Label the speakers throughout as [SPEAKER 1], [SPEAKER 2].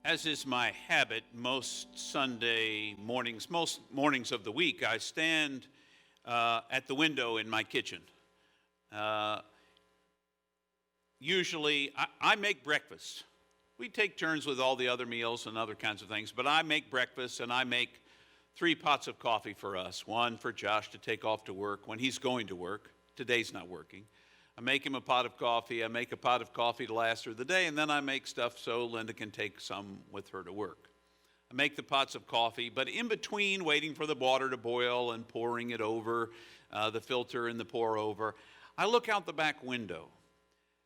[SPEAKER 1] As is my habit, most Sunday mornings, most mornings of the week, I stand at the window in my kitchen. Uh, Usually, I make breakfast. We take turns with all the other meals and other kinds of things, but I make breakfast and I make 3 pots of coffee for us. One for Josh to take off to work when he's going to work. Today's not working. I make him a pot of coffee. I make a pot of coffee to last through the day, and then I make stuff so Linda can take some with her to work. I make the pots of coffee, but in between waiting for the water to boil and pouring it over the filter and the pour over, I look out the back window.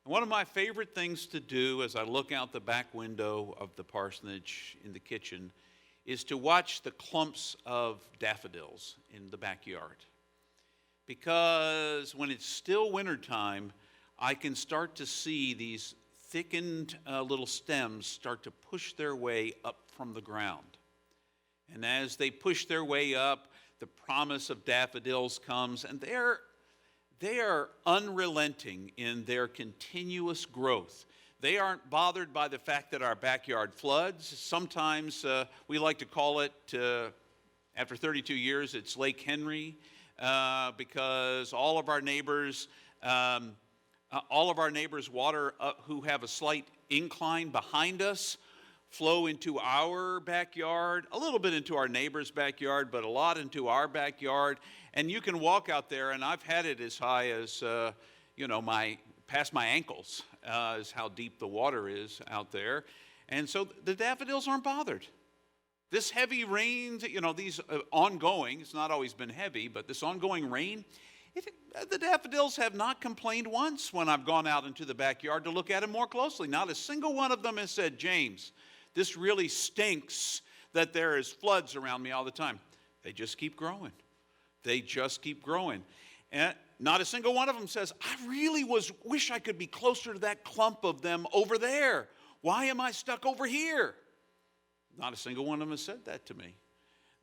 [SPEAKER 1] And one of my favorite things to do as I look out the back window of the parsonage in the kitchen is to watch the clumps of daffodils in the backyard. Because when it's still wintertime, I can start to see these thickened little stems start to push their way up from the ground. And as they push their way up, the promise of daffodils comes, and they are unrelenting in their continuous growth. They aren't bothered by the fact that our backyard floods. Sometimes we like to call it, after 32 years, it's Lake Henry. Because all of our neighbors' water who have a slight incline behind us flow into our backyard, a little bit into our neighbor's backyard, but a lot into our backyard. And you can walk out there, and I've had it as high as, past my ankles, is how deep the water is out there. And so the daffodils aren't bothered. This heavy rain, these ongoing, it's not always been heavy, but this ongoing rain, the daffodils have not complained once when I've gone out into the backyard to look at them more closely. Not a single one of them has said, James, this really stinks that there is floods around me all the time. They just keep growing. They just keep growing. And not a single one of them says, I really wish I could be closer to that clump of them over there. Why am I stuck over here? Not a single one of them has said that to me.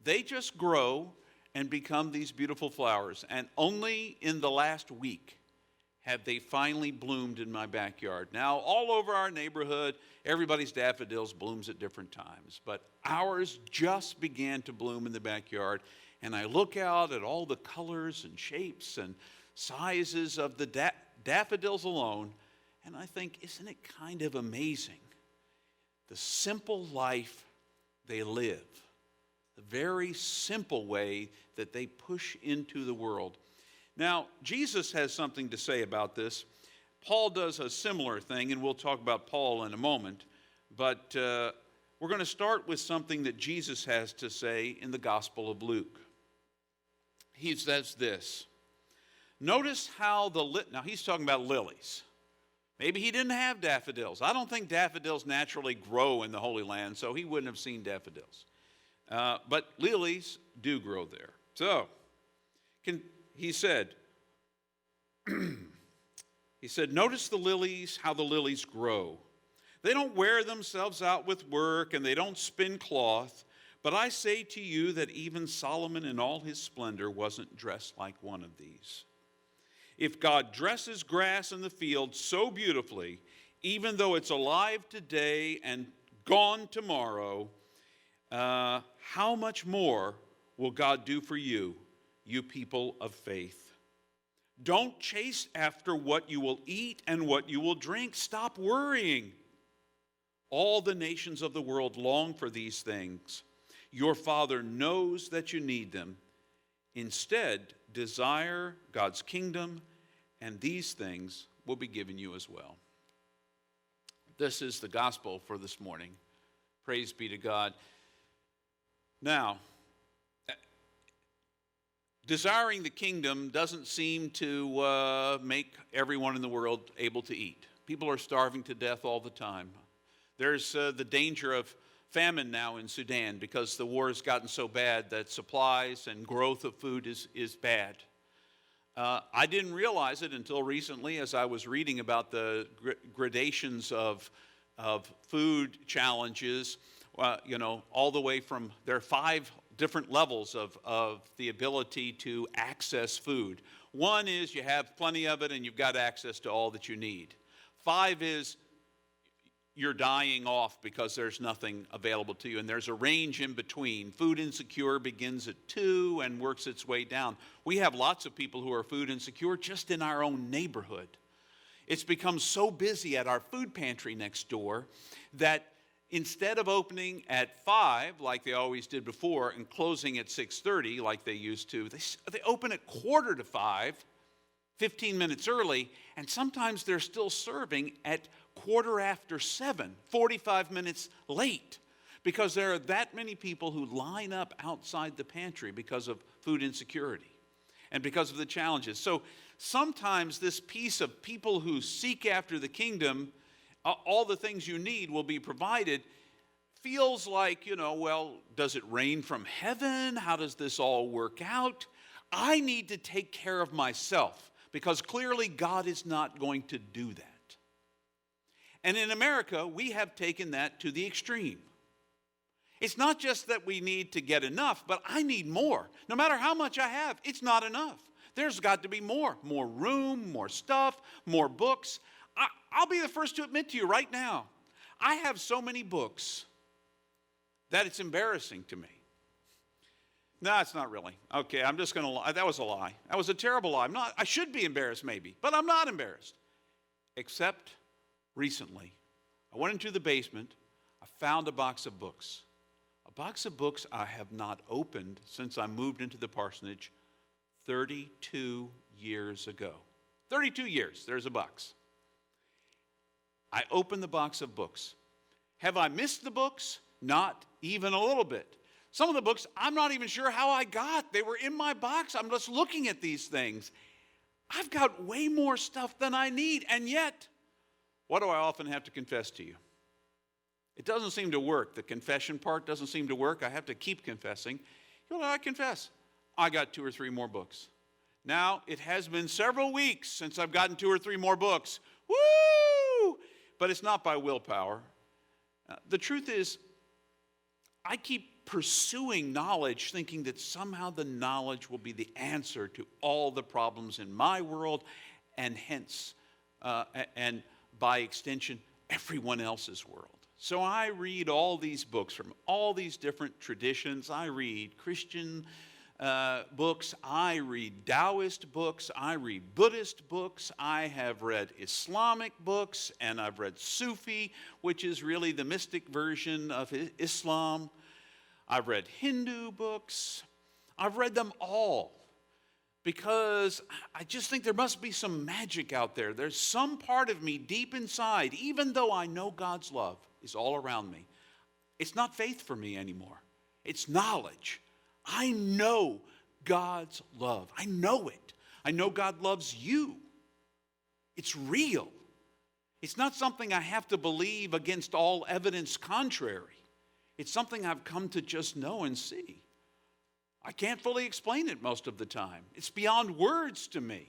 [SPEAKER 1] They just grow and become these beautiful flowers. And only in the last week have they finally bloomed in my backyard. Now, all over our neighborhood, everybody's daffodils blooms at different times. But ours just began to bloom in the backyard. And I look out at all the colors and shapes and sizes of the daffodils alone, and I think, isn't it kind of amazing? The simple life they live, the very simple way that they push into the world. Now, Jesus has something to say about this. Paul does a similar thing, and we'll talk about Paul in a moment. But we're going to start with something that Jesus has to say in the Gospel of Luke. He says this. Notice how now he's talking about lilies. Maybe he didn't have daffodils. I don't think daffodils naturally grow in the Holy Land, so he wouldn't have seen daffodils. But lilies do grow there. So, he said, notice the lilies, how the lilies grow. They don't wear themselves out with work, and they don't spin cloth. But I say to you that even Solomon in all his splendor wasn't dressed like one of these. If God dresses grass in the field so beautifully, even though it's alive today and gone tomorrow, how much more will God do for you, you people of faith? Don't chase after what you will eat and what you will drink. Stop worrying. All the nations of the world long for these things. Your Father knows that you need them. Instead, desire God's kingdom, and these things will be given you as well. This is the gospel for this morning. Praise be to God. Now, desiring the kingdom doesn't seem to make everyone in the world able to eat. People are starving to death all the time. There's the danger of famine now in Sudan because the war has gotten so bad that supplies and growth of food is bad. I didn't realize it until recently as I was reading about the gradations of food challenges, all the way from, there are 5 different levels of the ability to access food. One is you have plenty of it and you've got access to all that you need. 5 is you're dying off because there's nothing available to you. And there's a range in between. Food insecure begins at 2 and works its way down. We have lots of people who are food insecure just in our own neighborhood. It's become so busy at our food pantry next door that instead of opening at 5 like they always did before and closing at 6:30 like they used to, they open at 4:45, 15 minutes early, and sometimes they're still serving at 7:15, 45 minutes late, because there are that many people who line up outside the pantry because of food insecurity and because of the challenges. So sometimes this piece of people who seek after the kingdom, all the things you need will be provided, feels like, well, does it rain from heaven? How does this all work out? I need to take care of myself, because clearly God is not going to do that. And in America, we have taken that to the extreme. It's not just that we need to get enough, but I need more. No matter how much I have, it's not enough. There's got to be more. More room, more stuff, more books. I'll be the first to admit to you right now, I have so many books that it's embarrassing to me. No, it's not really. Okay, I'm just going to lie. That was a lie. That was a terrible lie. I should be embarrassed maybe, but I'm not embarrassed. Except recently, I went into the basement, I found a box of books. A box of books I have not opened since I moved into the parsonage 32 years ago. 32 years, there's a box. I opened the box of books. Have I missed the books? Not even a little bit. Some of the books, I'm not even sure how I got. They were in my box. I'm just looking at these things. I've got way more stuff than I need, and yet, what do I often have to confess to you? It doesn't seem to work. The confession part doesn't seem to work. I have to keep confessing. I confess. I got 2 or 3 more books. Now, it has been several weeks since I've gotten 2 or 3 more books. Woo! But it's not by willpower. The truth is, I keep pursuing knowledge, thinking that somehow the knowledge will be the answer to all the problems in my world, and hence, and by extension, everyone else's world. So I read all these books from all these different traditions. I read Christian books. I read Taoist books. I read Buddhist books. I have read Islamic books, and I've read Sufi, which is really the mystic version of Islam. I've read Hindu books. I've read them all, because I just think there must be some magic out there. There's some part of me deep inside, even though I know God's love is all around me. It's not faith for me anymore. It's knowledge. I know God's love. I know it. I know God loves you. It's real. It's not something I have to believe against all evidence contrary. It's something I've come to just know and see. I can't fully explain it most of the time. It's beyond words to me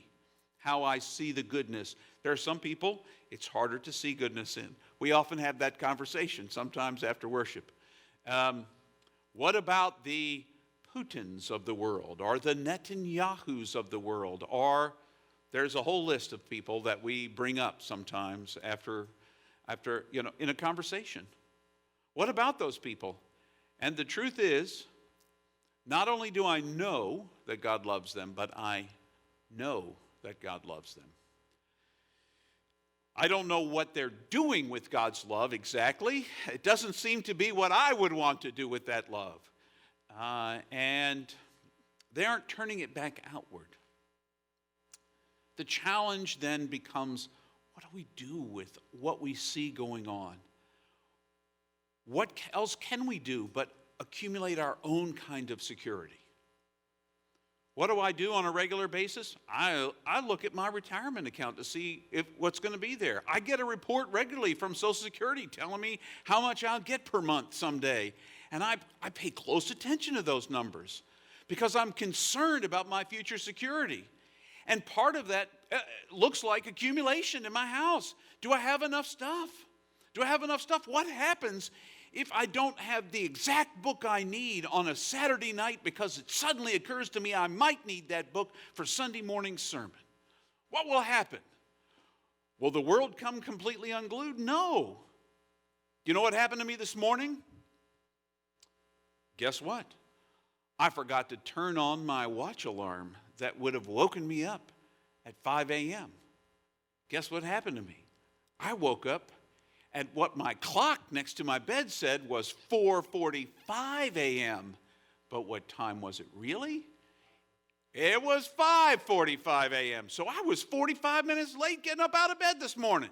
[SPEAKER 1] how I see the goodness. There are some people it's harder to see goodness in. We often have that conversation sometimes after worship. What about the Putins of the world, or the Netanyahus of the world, or there's a whole list of people that we bring up sometimes after in a conversation. What about those people? And the truth is, not only do I know that God loves them, but I know that God loves them. I don't know what they're doing with God's love exactly. It doesn't seem to be what I would want to do with that love. And they aren't turning it back outward. The challenge then becomes, what do we do with what we see going on? What else can we do but accumulate our own kind of security? What do I do on a regular basis? I look at my retirement account to see what's going to be there. I get a report regularly from Social Security telling me how much I'll get per month someday. And I pay close attention to those numbers because I'm concerned about my future security. And part of that looks like accumulation in my house. Do I have enough stuff? Do I have enough stuff? What happens if I don't have the exact book I need on a Saturday night because it suddenly occurs to me I might need that book for Sunday morning sermon? What will happen? Will the world come completely unglued? No. You know what happened to me this morning? Guess what? I forgot to turn on my watch alarm that would have woken me up at 5 a.m. Guess what happened to me? I woke up and what my clock next to my bed said was 4:45 a.m. But what time was it really? It was 5:45 a.m. So I was 45 minutes late getting up out of bed this morning.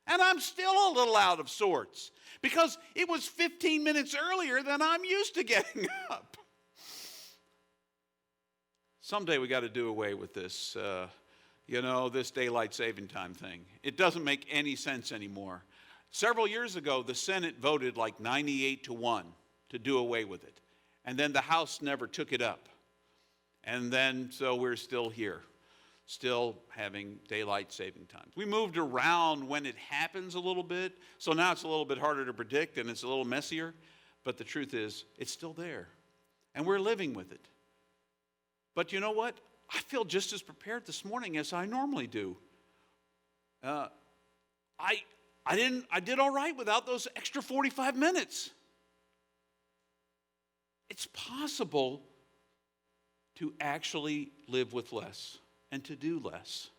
[SPEAKER 1] And I'm still a little out of sorts because it was 15 minutes earlier than I'm used to getting up. Someday we got to do away with this, this daylight saving time thing. It doesn't make any sense anymore. Several years ago, the Senate voted like 98-1 to do away with it. And then the House never took it up. And then, so we're still here, still having daylight saving times. We moved around when it happens a little bit, so now it's a little bit harder to predict and it's a little messier. But the truth is, it's still there. And we're living with it. But you know what? I feel just as prepared this morning as I normally do. I did all right without those extra 45 minutes. It's possible to actually live with less and to do less.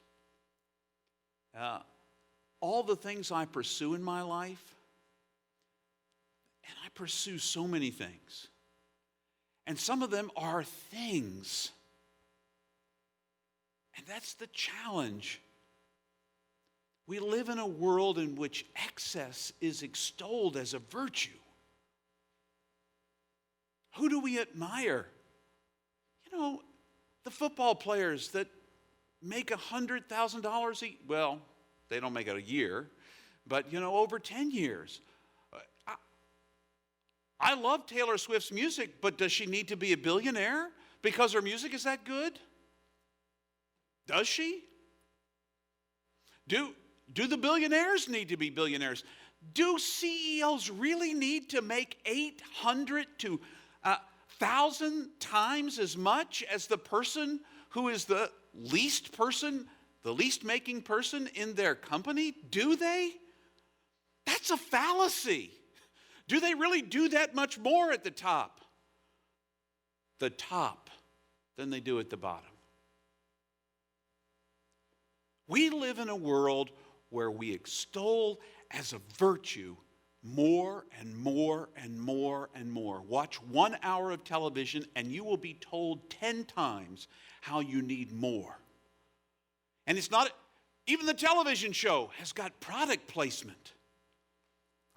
[SPEAKER 1] All the things I pursue in my life, and I pursue so many things, and some of them are things. And that's the challenge. We live in a world in which excess is extolled as a virtue. Who do we admire? The football players that make $100,000 well, they don't make it a year, but over 10 years. I love Taylor Swift's music, but does she need to be a billionaire because her music is that good? Does she? Do the billionaires need to be billionaires? Do CEOs really need to make 800 to 1,000 times as much as the person who is the least making person in their company? Do they? That's a fallacy. Do they really do that much more at the top? Than they do at the bottom. We live in a world where we extol as a virtue more and more and more and more. Watch 1 hour of television and you will be told 10 times how you need more. And it's not, even the television show has got product placement.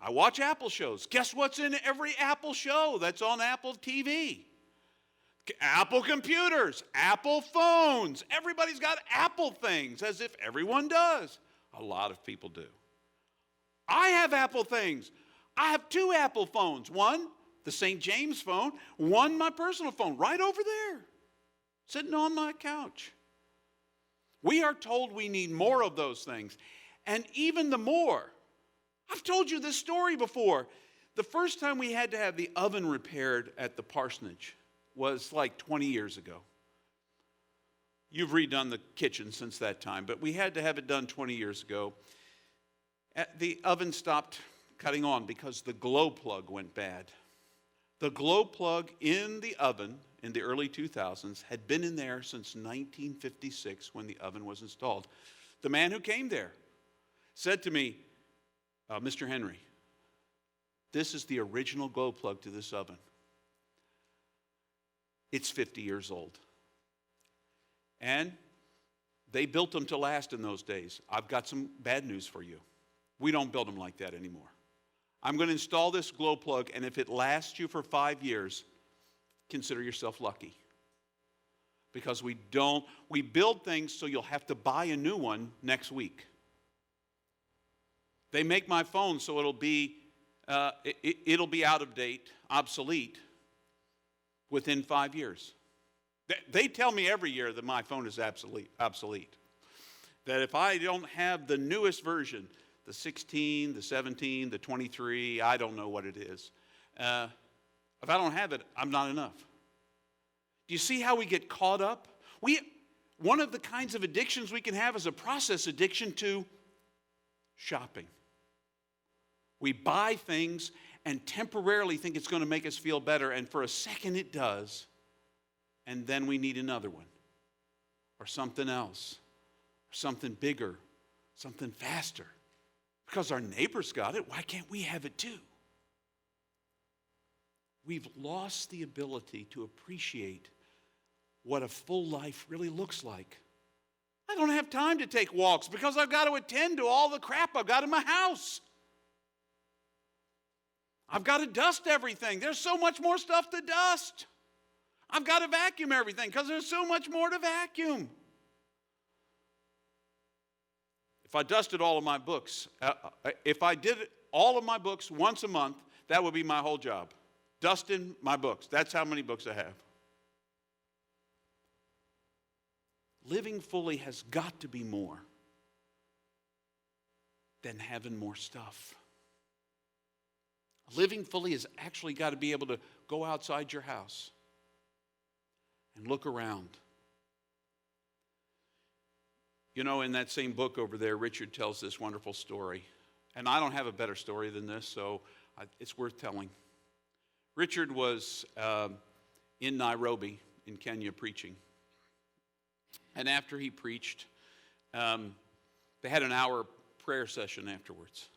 [SPEAKER 1] I watch Apple shows. Guess what's in every Apple show that's on Apple TV? Apple computers, Apple phones. Everybody's got Apple things, as if everyone does. A lot of people do. I have Apple things. I have 2 Apple phones. One, the St. James phone. One, my personal phone, right over there, sitting on my couch. We are told we need more of those things. And even the more. I've told you this story before. The first time we had to have the oven repaired at the parsonage was like 20 years ago. You've redone the kitchen since that time, but we had to have it done 20 years ago. The oven stopped cutting on because the glow plug went bad. The glow plug in the oven in the early 2000s had been in there since 1956 when the oven was installed. The man who came there said to me, Mr. Henry, this is the original glow plug to this oven. It's 50 years old. And they built them to last in those days. I've got some bad news for you. We don't build them like that anymore. I'm going to install this glow plug, and if it lasts you for 5 years, consider yourself lucky. Because we build things so you'll have to buy a new one next week. They make my phone so it'll be out of date, obsolete, within 5 years. They tell me every year that my phone is obsolete. That if I don't have the newest version, the 16, the 17, the 23, I don't know what it is. If I don't have it, I'm not enough. Do you see how we get caught up? One of the kinds of addictions we can have is a process addiction to shopping. We buy things and temporarily think it's going to make us feel better, and for a second it does, and then we need another one, or something else, or something bigger, something faster. Because our neighbors got it, why can't we have it too? We've lost the ability to appreciate what a full life really looks like. I don't have time to take walks because I've got to attend to all the crap I've got in my house. I've got to dust everything. There's so much more stuff to dust. I've got to vacuum everything because there's so much more to vacuum. If I dusted all of my books, if I did all of my books once a month, that would be my whole job. Dusting my books. That's how many books I have. Living fully has got to be more than having more stuff. Living fully has actually got to be able to go outside your house and look around. You know, in that same book over there, Richard tells this wonderful story. And I don't have a better story than this, so it's worth telling. Richard was in Nairobi in Kenya preaching. And after he preached, they had an hour prayer session afterwards.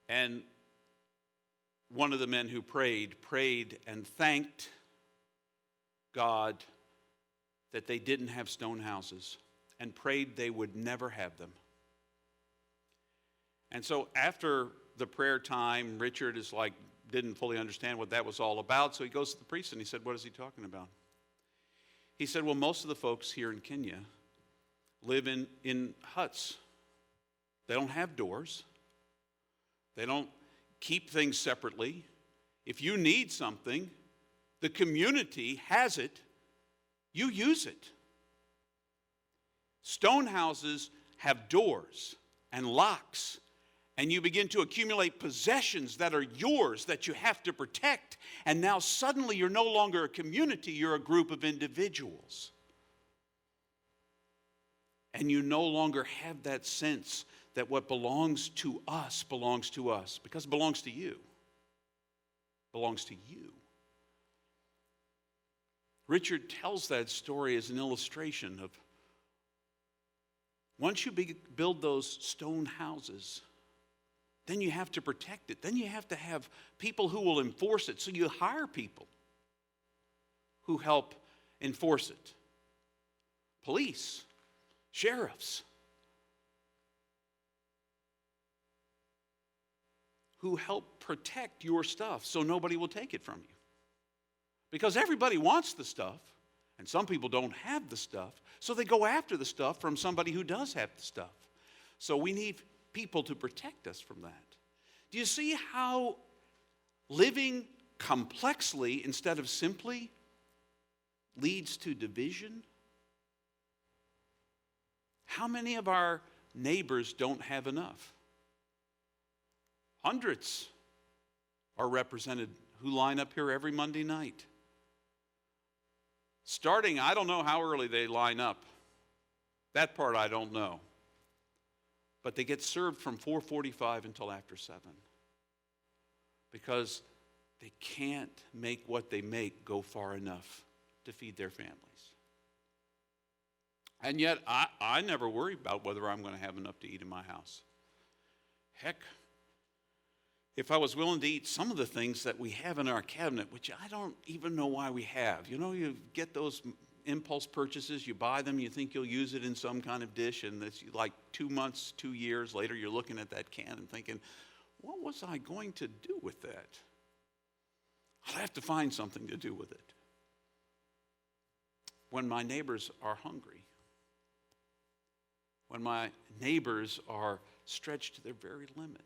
[SPEAKER 1] And one of the men who prayed and thanked God that they didn't have stone houses and prayed they would never have them. And so after the prayer time, Richard didn't fully understand what that was all about. So he goes to the priest and he said, "What is he talking about?" He said, "Well, most of the folks here in Kenya live in huts. They don't have doors. They don't keep things separately. If you need something, the community has it. You use it. Stone houses have doors and locks, and you begin to accumulate possessions that are yours that you have to protect. And now suddenly you're no longer a community, you're a group of individuals. And you no longer have that sense that what belongs to us because it belongs to you. It belongs to you." Richard tells that story as an illustration of once you build those stone houses, then you have to protect it. Then you have to have people who will enforce it. So you hire people who help enforce it. Police, sheriffs, who help protect your stuff so nobody will take it from you. Because everybody wants the stuff, and some people don't have the stuff, so they go after the stuff from somebody who does have the stuff. So we need people to protect us from that. Do you see how living complexly instead of simply leads to division? How many of our neighbors don't have enough? Hundreds are represented who line up here every Monday night. Starting, I don't know how early they line up. That part I don't know. But they get served from 4:45 until after 7. Because they can't make what they make go far enough to feed their families. And yet, I never worry about whether I'm going to have enough to eat in my house. Heck, if I was willing to eat some of the things that we have in our cabinet, which I don't even know why we have. You know, you get those impulse purchases, you buy them, you think you'll use it in some kind of dish, and it's like 2 months, 2 years later, you're looking at that can and thinking, what was I going to do with that? I'll have to find something to do with it. When my neighbors are hungry, when my neighbors are stretched to their very limit.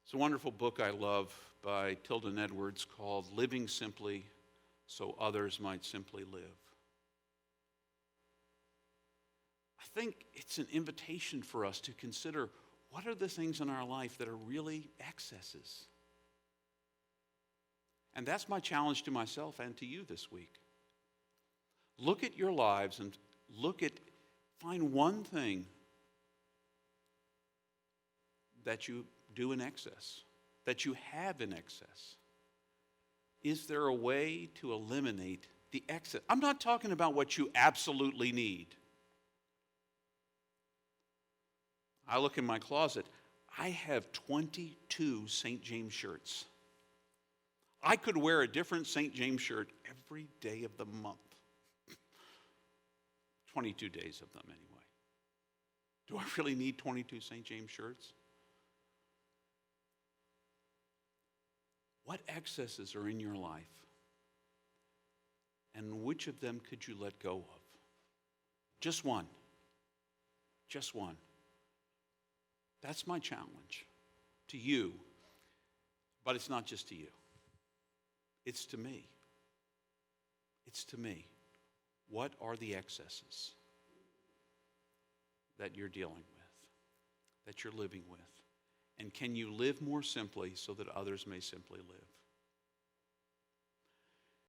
[SPEAKER 1] It's a wonderful book I love by Tilden Edwards called Living Simply So Others Might Simply Live. I think it's an invitation for us to consider what are the things in our life that are really excesses. And that's my challenge to myself and to you this week. Look at your lives and find one thing that you do in excess, that you have in excess? Is there a way to eliminate the excess? I'm not talking about what you absolutely need. I look in my closet. I have 22 St. James shirts. I could wear a different St. James shirt every day of the month. 22 days of them anyway. Do I really need 22 St. James shirts? What excesses are in your life? And which of them could you let go of? Just one. Just one. That's my challenge to you. But it's not just to you. It's to me. It's to me. What are the excesses that you're dealing with, that you're living with? And can you live more simply so that others may simply live?